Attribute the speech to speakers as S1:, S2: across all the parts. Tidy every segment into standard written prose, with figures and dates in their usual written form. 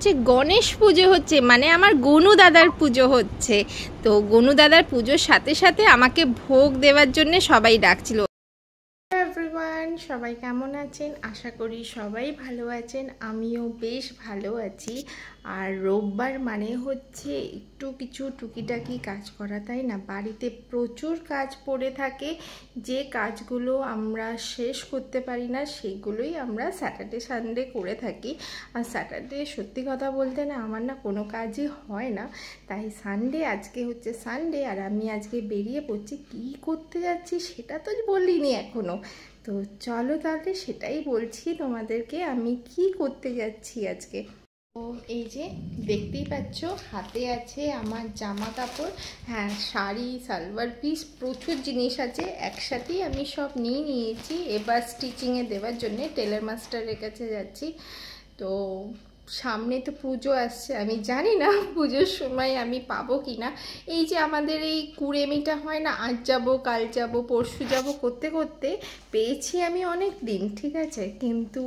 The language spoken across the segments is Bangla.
S1: হচ্ছে গণেশ পুজো হচ্ছে, মানে আমার গনু দাদার পুজো হচ্ছে। তো গনু দাদার পুজোর সাথে সাথে আমাকে ভোগ দেওয়ার জন্য সবাই ডাকছিল। এভরিওয়ান, সবাই কেমন আছেন? আশা করি সবাই ভালো আছেন, আমিও বেশ ভালো আছি। আর রোববার মানে হচ্ছে একটু কিছু টুকিটাকি কাজ করা, তাই না? বাড়িতে প্রচুর কাজ পড়ে থাকে, যে কাজগুলো আমরা শেষ করতে পারি না সেগুলোই আমরা স্যাটারডে সানডে করে থাকি। আর স্যাটারডে সত্যি কথা বলতে না, আমার না কোনো কাজই হয় না, তাই সানডে আজকে হচ্ছে সানডে। আর আমি আজকে বেরিয়ে পড়ছি, কী করতে যাচ্ছি সেটা তো বলিনি এখনও। তো চলো তাহলে সেটাই বলছি তোমাদেরকে, আমি কি করতে যাচ্ছি আজকে। তো এই যে দেখতেই পাচ্ছ, হাতে আছে আমার জামা কাপড়, হ্যাঁ শাড়ি, সালোয়ার পিস, প্রচুর জিনিস আছে একসাথেই আমি সব নিয়ে নিয়েছি। এবার স্টিচিংয়ে দেওয়ার জন্যে টেলার মাস্টারের কাছে যাচ্ছি। তো সামনে তো পুজো আসছে, আমি জানি না পুজোর সময় আমি পাবো কি না। এই যে আমাদের এই কুড়েমিটা হয় না, আজ যাব কাল যাব পরশু যাব করতে করতে পেয়েছি আমি অনেক দিন, ঠিক আছে, কিন্তু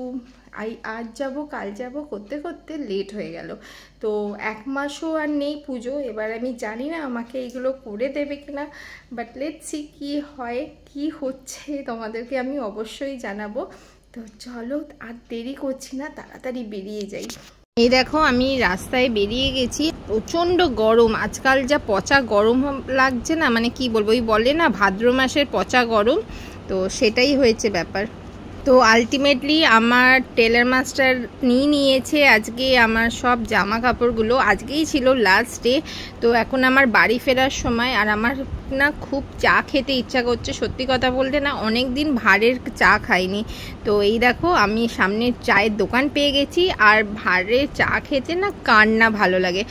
S1: আজ যাব কাল যাব করতে করতে লেট হয়ে গেল। তো এক মাসও আর নেই পুজো, এবার আমি জানি না আমাকে এইগুলো করে দেবে কিনা, বাট লেটস সি কী হয় কি হচ্ছে, তোমাদেরকে আমি অবশ্যই জানাবো। তো চলো আর দেরি করছি না, তাড়াতাড়ি বেরিয়ে যাই। এই দেখো আমি রাস্তায় বেরিয়ে গেছি, প্রচণ্ড গরম আজকাল, যা পচা গরম লাগছে না, মানে কি বলবো, ওই বলে না ভাদ্র মাসের পচা গরম, তো সেটাই হয়েছে ব্যাপার। তো আলটিমেটলি আমার টেলার মাস্টার নিয়েছে আজকে আমার সব জামা কাপড়গুলো, আজকেই ছিল লাস্ট ডে। তো এখন আমার বাড়ি ফেরার সময়, আর আমার না খুব চা খেতে ইচ্ছা করছে, সত্যি কথা বলতে না অনেক দিন ভাঁড়ের চা খাইনি। তো এই দেখো আমি সামনে চায়ের দোকান পেয়ে গেছি, আর ভাঁড়ের চা খেতে না কার না ভালো লাগে,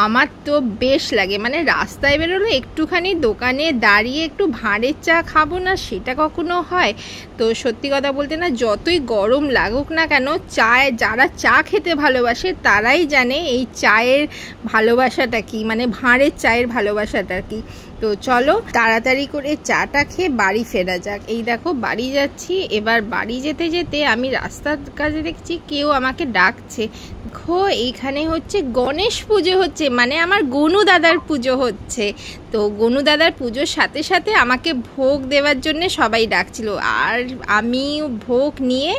S1: আমার তো বেশ লাগে। মানে রাস্তায় বেরোলে একটুখানি দোকানে দাঁড়িয়ে একটু ভাঁড়ের চা খাবো না, সেটা কখনো হয়? তো সত্যি কথা বলতে না, যতই গরম লাগুক না কেন, চায় যারা চা খেতে ভালোবাসে তারাই জানে এই চায়ের ভালোবাসাটা কি, মানে ভাঁড়ের চায়ের ভালোবাসাটা কি। তো চলো তাড়াতাড়ি করে চাটা খেয়ে বাড়ি ফেরা যাক। এই দেখো বাড়ি যাচ্ছি। এবার বাড়ি যেতে যেতে আমি রাস্তার কাছে দেখছি কেউ আমাকে ডাকছে, দেখো এইখানে হচ্ছে গণেশ পুজো হচ্ছে, মানে আমার গনু দাদার পুজো হচ্ছে। তো গনু দাদার পুজোর সাথে সাথে আমাকে ভোগ দেওয়ার জন্য সবাই ডাকছিল, আর আমি ভোগ নিয়ে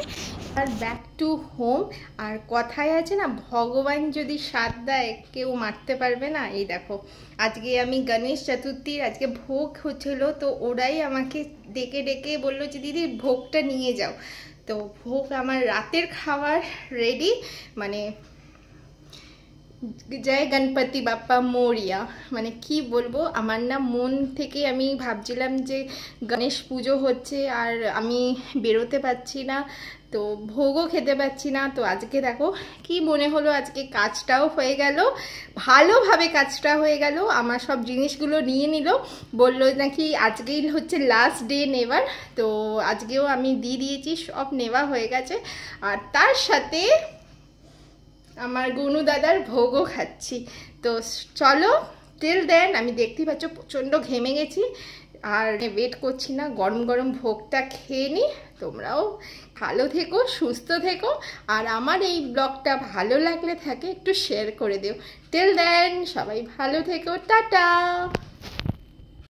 S1: আর ব্যাক টু হোম। আর কথায় আছে না, ভগবান যদি সাথ দেয় কেউ মারতে পারবে না। এই দেখো আজকে আমি গণেশ চতুর্থীর আজকে ভোগ হচ্ছিল, তো ওরাই আমাকে ডেকে ডেকে বললো যে দিদি ভোগটা নিয়ে যাও। তো ভোগ আমার রাতের খাবার রেডি, মানে জয় গণপতি বাপ্পা মোরিয়া, মানে কি বলবো, আমার না মন থেকে আমি ভাবছিলাম যে গণেশ পুজো হচ্ছে আর আমি বেরোতে পারছি না, তো ভোগও খেতে পাচ্ছি না। তো আজকে দেখো কি মনে হলো, আজকে কাজটাও হয়ে গেল, ভালোভাবে কাজটা হয়ে গেল। আমার সব জিনিসগুলো নিয়ে নিল, বললো নাকি আজকেই হচ্ছে লাস্ট ডে নেওয়ার। তো আজকেও আমি দিয়ে দিয়েছি, সব নেওয়া হয়ে গেছে। আর তার সাথে আমার গনু দাদার ভোগও খাচ্ছি। তো চলো টিল দেন, আমি দেখতেই পাচ্ছ প্রচণ্ড ঘেমে গেছি, আর ওয়েট করছি না, গরম গরম ভোগটা খেয়ে নিই। তোমরাও ভালো থেকো, সুস্থ থেকো, আর আমার এই ব্লগটা ভালো লাগলে থাকে একটু শেয়ার করে দিও। টিল দেন সবাই ভালো থেকো, টাটা।